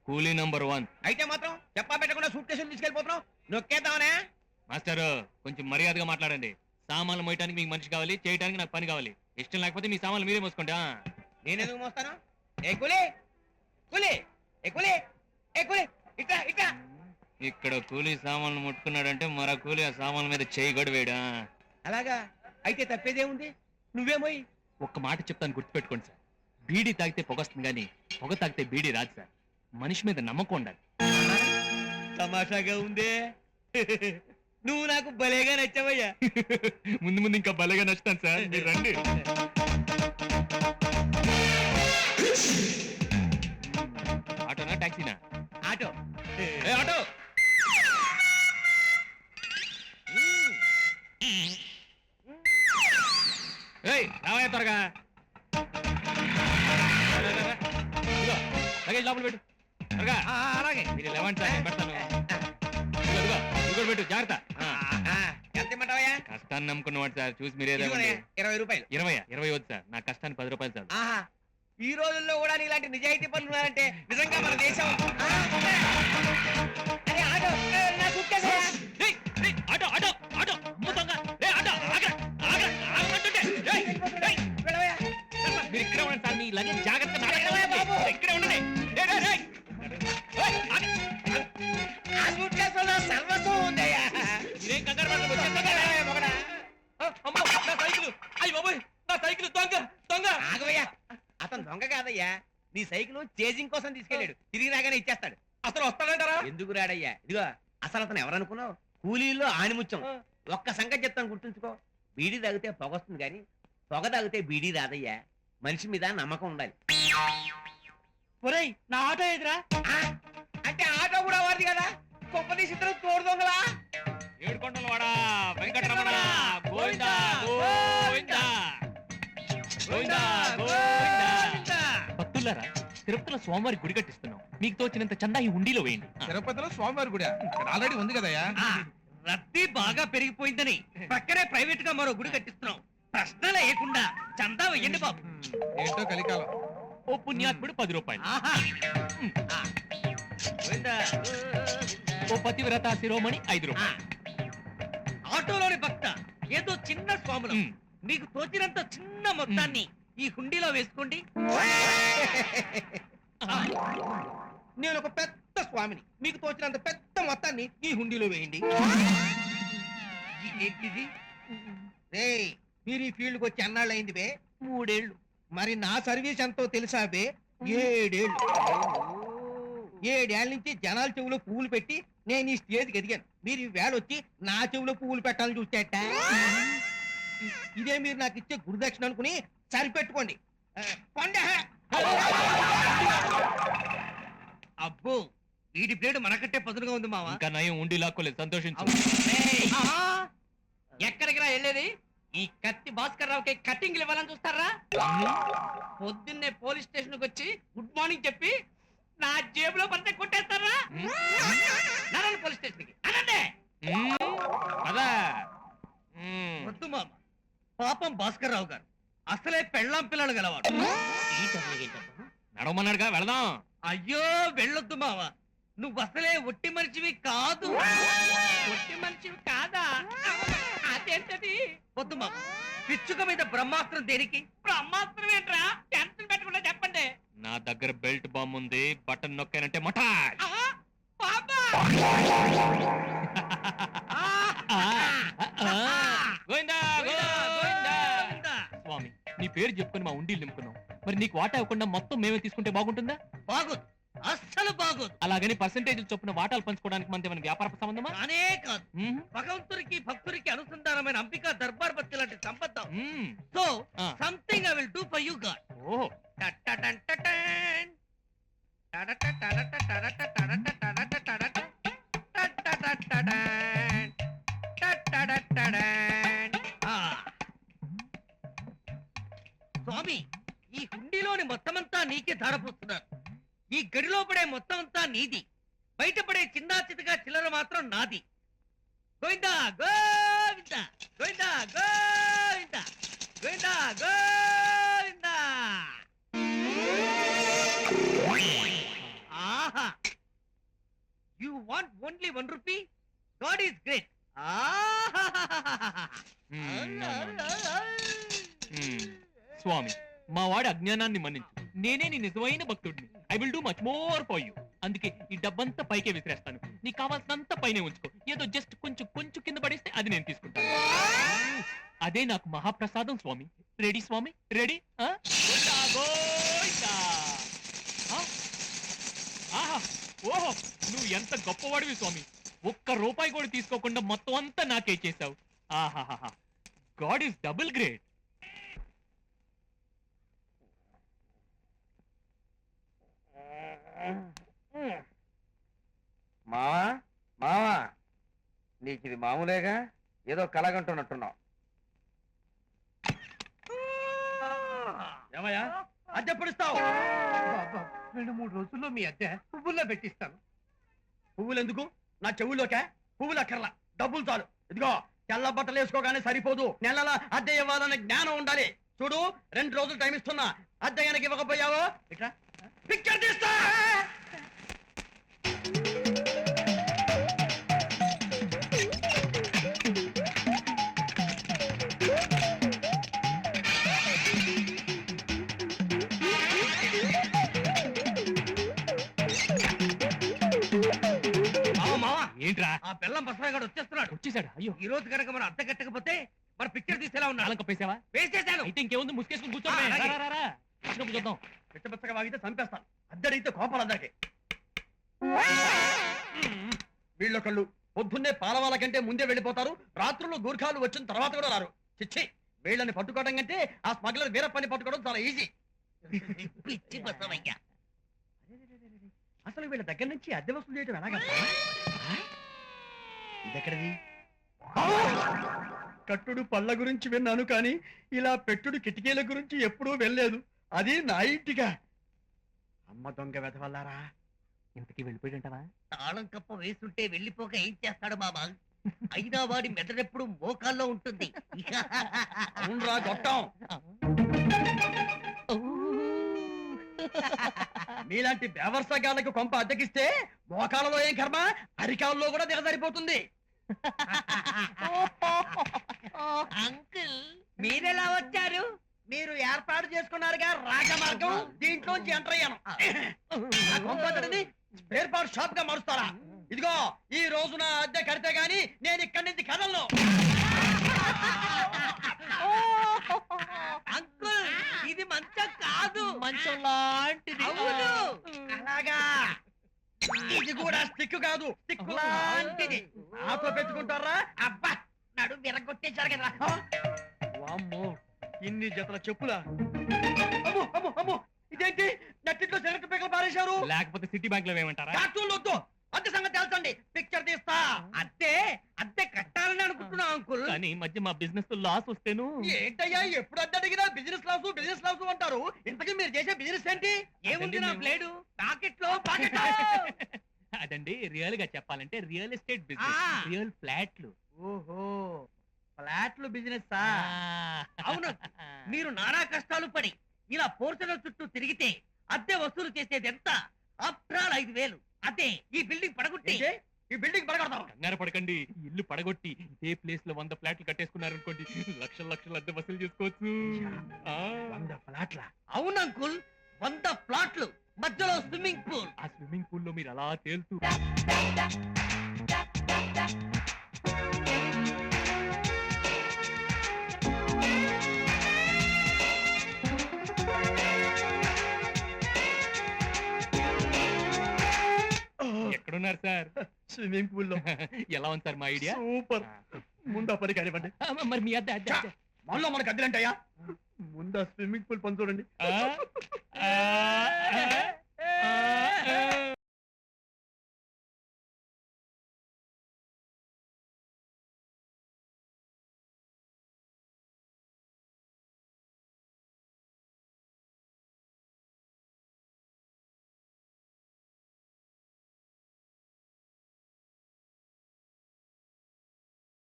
కూలీ నంబర్ 1. అయితే మాత్రం చెప్పా పెట్టకుండా సూట్ కేసులు తీసుకెళ్ళిపోతున్నావు, నొక్కేద్దామనే? మాస్టర్ కొంచెం మర్యాదగా మాట్లాడండి. సామాన్లు మోయటానికి మీకు మనిషి కావాలి, చేయడానికి నాకు పని కావాలి. ఇష్టం లేకపోతే మీ సామాన్లు మీరే మోసుకోండి. నేనెందుకు మోస్తాను? ఏ కూలీ కూలీ ఏ కూలీ ఏ కూలీ ఇట్లా ఇట్లా. ఇక్కడ కూలీ సామాన్లు ముట్టుకున్నాడంటే మరో కూలీ ఆ సామాన్ల మీద చేయి కూడా వేయడా. అలాగా? అయితే తప్పేదేముంది, నువ్వేమోయి. ఒక్క మాట చెప్తాను, గుర్తుపెట్టుకోండి సార్. బీడీ తాగితే పొగొస్తుంది కానీ పొగ తాగితే బీడీ రాదు సార్. మనిషి మీద నమ్మకం ఉండాలి. తమాషాగా ఉందే. నువ్వు నాకు భలేగా నచ్చావయ్యా. ముందు ముందు ఇంకా భలేగా నచ్చుతాను సార్, మీరు రండి. ఆటోనా టాక్సీనా? ఆటో. ఆటో. రావయ్య త్వరగా. లగేజ్ లోపల పెట్టు త్వరగా. అలాగే. మీరు లేవండి సార్, నేను పెడతాను. పెట్టు, జాగ్రత్త. ఎంత ఇమ్మంటావయ్యా? కష్టాన్ని నమ్ముకున్నవాడు సార్, చూసి మీరే. 20 రూపాయలు. 20 వద్దు సార్, నా కష్టాన్ని 10 రూపాయలు సార్. ఆహా, ఈ రోజుల్లో కూడా ఇలాంటి నిజాయితీ పనులు ఉన్నారంటే నిజంగా మన దేశం. అరే ఆటో, నా suit case. Auto auto auto మీరు ఇక్కడే ఉండండి సార్, మీ లగేజ్ జాగ్రత్త. ఇక్కడే ఉండండి. ఆ సూట్ కేసులో సర్వస్వం ఉందయ్యా. మీరేం కంగారు పడకండి, వచ్చేస్తాను. అమ్మో, నా సైకిల్. అయ్యి బాబోయ్, నా సైకిల్ దొంగ దొంగ. ఆగవయ్యా, అతను దొంగ కాదయ్యా. నీ సైకిల్ చేజింగ్ కోసం తీసుకెళ్ళాడు, తిరిగి రాగానే ఇచ్చేస్తాడు. అసలు వస్తాడంటారా? ఎందుకు రాడయ్యా? ఇదిగో అసలు అతను ఎవరనుకున్నావు? కూలీల్లో ఆనిముత్యం. ఒక్క సంగతి చెప్తాను, గుర్తుంచుకో. బీడీ తాగితే పొగ వస్తుంది కానీ పొగ తాగితే బీడీ రాదయ్యా. మనిషి మీద నమ్మకం ఉండాలి. ఒరేయ్, నా ఆటో ఎదురా. అంటే ఆటో కూడా వాడిది కదా. కొంపదీసి ఇద్దరు తోడు దొంగలా. ఏడుకొండల వాడా వెంకటరమణ గోవిందా గోవిందా గోవిందా గోవిందా. భక్తులారా, తిరుపతిలో స్వామివారి గుడి కట్టిస్తున్నాం. మీకు తోచినంత చందా ఈ ఉండిలో వేయండి. తిరుపతిలో స్వామివారి గుడి ఆల్రెడీ ఉంది కదయ్యా. రద్దీ బాగా పెరిగిపోయిందని పక్కనే ప్రైవేట్ గా మరో గుడి కట్టిస్తున్నాం. ప్రశ్నలు వేయకుండా చందా వేయండి బాబు. ఏంటో కలికాలం. ఓ పుణ్యాత్ముడు 10 రూపాయలు. ఓ పతివ్రత శిరోమణి 5 రూపాయలు. ఆటోలోని భక్త ఏదో చిన్న స్వాములు, మీకు తోచినంత చిన్న మొత్తాన్ని ఈ హుండీలో వేసుకోండి. నేను ఒక పెద్ద స్వామిని, మీకు తోచినంత పెద్ద మొత్తాన్ని ఈ హుండీలో వేయండి. ఏంటిది? రేయ్, మీరు ఈ ఫీల్డ్కి వచ్చి అన్నాళ్ళు అయింది బే? 3 ఏళ్ళు. మరి నా సర్వీస్ ఎంతో తెలుసా బే? 7 ఏళ్ళు. 7 ఏళ్ళ నుంచి జనాల చెవులో పువ్వులు పెట్టి నేను ఈ స్టేజ్కి ఎదిగాను. మీరు ఈ వేళ వచ్చి నా చెవులో పువ్వులు పెట్టాలని చూసేట. ఇదే మీరు నాకు ఇచ్చే గురుదక్షిణ అనుకుని సరిపెట్టుకోండి. అబ్బో, వీడి ప్లేట్ మనకంటే పదునుగా ఉంది మావా. ఇంకా నయం ఉండి లాక్కోలేదు, సంతోషించు. ఎక్కడికి రా వెళ్ళేది? ఈ కత్తి భాస్కర్ రావుకి కటింగ్లు ఇవ్వాలని చూస్తారా? పొద్దున్నే పోలీస్ స్టేషన్ కి వచ్చి గుడ్ మార్నింగ్ చెప్పి నా జేబులో పడితే కొట్టేస్తారా? నన్ను పోలీస్ స్టేషన్ కి అనండి. వద్దు మామ, పాపం భాస్కర్ రావు గారు అసలే పెళ్ళాం పిల్లలు గలవాడు. నడవమన్నాడుగా, వెళదాం. అయ్యో వెళ్ళొద్దు మావ, నువ్వు అసలే ఒట్టి మనిషివి కాదు. ఒట్టి మనిషివి కాదా? అదేంటది? వద్దు మామ, పిచ్చుక మీద బ్రహ్మాస్త్రం దేనికి? బ్రహ్మాస్త్రం ఏంట్రా? టెన్షన్ పెట్టకుండా చెప్పండి. నా దగ్గర బెల్ట్ బాంబ్ ఉంది, బటన్ నొక్కానంటే మటా. స్వామి, నీ పేరు చెప్పుకొని మా ఉండి నింపుకున్నాం. మరి నీకు వాటా ఇవ్వకుండా మొత్తం మేమే తీసుకుంటే బాగుంటుందా? బాగోదు, అస్సలు బాగోదు. అలాగని పర్సెంటేజ్ చొప్పున వాటాలు పంచుకోవడానికి మనది మన వ్యాపార సంబంధమా? అనే కాదు, భగవంతుడికి భక్తుడికి అనుసంధానమైన అంబికా దర్బార్ బత్తి లాంటి సంబంధం. So something I will do for you God. ఓహో, స్వామి, ఈ హుండీలోని మొత్తమంతా నీకే ధారపోతున్నారు. ఈ గడిలో పడే మొత్తమంతా నీది, బయటపడే చిన్నా చితగా చిల్లర మాత్రం నాది. గోవిందా గోవిందా గోవిందా గోవిందా గోవిందా గోవిందా. ఆహా, want only 1 rupee? God is great. స్వామి, మా వాడి అజ్ఞానాన్ని మన్నించు. నేనే నీ నిజమైన భక్తుడిని. I will do much more for you. అందుకే ఈ డబ్బంతా పైకే విసిరేస్తాను. నీకు కావాల్సినంత పైనే ఉంచుకో. ఏదో జస్ట్ కొంచెం కొంచెం కింద పడేస్తే అది నేను తీసుకుంటాను. అదే నాకు మహాప్రసాదం స్వామి. రెడీ స్వామి, రెడీ? ఓహో, నువ్వు ఎంత గొప్పవాడివి స్వామి. ఒక్క రూపాయి కూడా తీసుకోకుండా మొత్తం అంతా నాకే చేశావు. ఆహాహా, గాడ్ ఈస్ డబుల్ గ్రేట్. మావా మావా, నీకు ఇది మామూలేగా, ఏదో కలగంటున్నట్టున్నావు. ఏమయ్యా అద్దె పొడిస్తావు? 2-3 రోజుల్లో మీ అద్దె పువ్వుల్లో పెట్టిస్తాను. పువ్వులు ఎందుకు? నా చెవుల్లోకే పువ్వులు అక్కర్లా, డబ్బులు చాలు. ఇదిగో, తెల్ల బట్టలు వేసుకోగానే సరిపోదు, నెలల అద్దె ఇవ్వాలనే జ్ఞానం ఉండాలి. చూడు, 2 రోజులు టైం ఇస్తున్నా. అద్దె గనక ఇవ్వకపోయావో ఇట్లా పిక్చర్ తీస్తా. ఏంట్రా? ఆ బెల్లం బసరాయ్ గారు వచ్చేస్తున్నాడు. వచ్చేసాడు? అయ్యో, ఈ రోజు కనుక మనం అద్దె కట్టకపోతే మన పిక్చర్ తీసేలా ఉన్నాడు. నాలుగు కప్పేసావా? వేసేసాను. అయితే ఇంకేముంది, ముసుకేసుకుని కూర్చోండి. అలాగే. రా, రా, రా. వచ్చినప్పుడు చూద్దాం. పిచ్చబచ్చగా వాగితే చంపేస్తాను. అద్దె అడిగితే కోపాలు అందరికి. వీళ్ళొకళ్ళు పొద్దున్నే పాలవాళ్ళ కంటే ముందే వెళ్ళిపోతారు. రాత్రులు గూర్ఖాలు వచ్చిన తర్వాత కూడా రారు. చిచ్చి, వీళ్ళని పట్టుకోవడం కంటే ఆ స్మగ్లర్ వేరే పని పట్టుకోవడం చాలా ఈజీ. పిచ్చి బసవయ్య. అసలు వీళ్ళ దగ్గర నుంచి అద్దె వసూలు చేయడం ఎలాగా? ఇదెక్కడిది? కట్టుడు పళ్ళ గురించి విన్నాను, కానీ ఇలా పెట్టుడు కిటికీల గురించి ఎప్పుడూ వెళ్ళలేదు. అది నా ఇంటిగా. అమ్మ దొంగ వెధవల్లారా. ఇంతకీ వెళ్ళిపోయింటావా? తాళం కప్ప వేస్తుంటే వెళ్ళిపోక ఏం చేస్తాడు బాబా? అయినా వాడి మెదడెప్పుడు మోకాల్లో ఉంటుంది. అవునరా గొట్టం. మీలాంటి బేవర్సగాళ్ళకు కొంప అద్దెకిస్తే మోకాళ్ళలో ఏం కర్మ, అరికాల్లో కూడా దిగజారిపోతుంది. అంకుల్, మీరెలా వచ్చారు? మీరు ఏర్పాటు చేసుకున్నారుగా రాజమార్గం, దీంట్లోంచి ఎంటర్ అయ్యాను. ఆ కొంపని స్పేర్ పార్ట్ షాప్ గా మారుస్తారా? ఇదిగో, ఈ రోజున అద్దె కడితే గాని నేను ఇక్కడి నుంచి కదలను. అంకుల్, ఇది మంచం కాదు, మంచం లాంటిది. అవును. అలాగా, ఇది కూడా స్టిక్ కాదు, స్టిక్ లాంటిది. నాతో పెట్టుకుంటారా? అబ్బా, నడు విరగొట్టేశారు కదా. వామ్మో, ఇన్ని జతల చెప్పులా? అమ్మో అమ్మో అమ్మో, ఇదేంటి నట్టిట్లో సిగరెట్ పేకలు పారేశారు? లేకపోతే సిటీ బ్యాంక్ లో వేయమంటారా? కార్టూన్లు వద్దు, అద్దె సంగతి తెలుసండి. పిక్చర్ తీస్తా. అద్దె అద్దె కట్టాలని అనుకుంటున్నా అంకుల్. కానీ ఈ మధ్య మా బిజినెస్ లాస్ వస్తేను. ఏంటయ్యా, ఎప్పుడు అద్దె అడిగినా బిజినెస్ లాసు అంటారు. ఇంతకీ మీరు చేసే బిజినెస్ ఏంటి? ఏముంది నా మేము- ప్లేడు? పాకెట్ లో పాకెట్. అదండి, రియల్ గా చెప్పాలంటే రియల్ ఎస్టేట్ బిజినెస్. ఆ. రియల్ ఫ్లాట్లు. ఓహో, ఫ్లాట్లు బిజినెస్. అవును. మీరు నానా కష్టాలు పడి ఇలా పోర్చల చుట్టూ తిరిగితే అద్దె వసూలు చేసేది ఎంత? After all 5,000. అదే ఈ బిల్డింగ్ పడగొట్టి ఈ బిల్డింగ్ పడగొడతాం. కంగారు పడకండి. ఈ ఇల్లు పడగొట్టి ఇదే ప్లేస్ లో 100 ఫ్లాట్లు కట్టేసుకున్నారనుకోండి, లక్షల లక్షల అద్దె వసూలు చేసుకోవచ్చు. ఆ. 100 ఫ్లాట్ల? అవును అంకుల్, 100 ప్లాట్లు, మధ్యలో స్విమ్మింగ్ పూల్. ఆ స్విమ్మింగ్ పూల్ లో మీరు అలా తేలుతూ ఎక్కడున్నారు సార్? స్విమ్మింగ్ పూల్ లో. ఎలా ఉంది సార్ మా ఐడియా? సూపర్. ముందా పని కానివ్వండి. మరి మీ అద్దె అద్దె అద్దె. మనలో మనకు అద్దెలంటయ్యా. ముందా స్విమ్మింగ్ పూల్ పని చూడండి. ఆ, ఆ, ఆ, ఆ,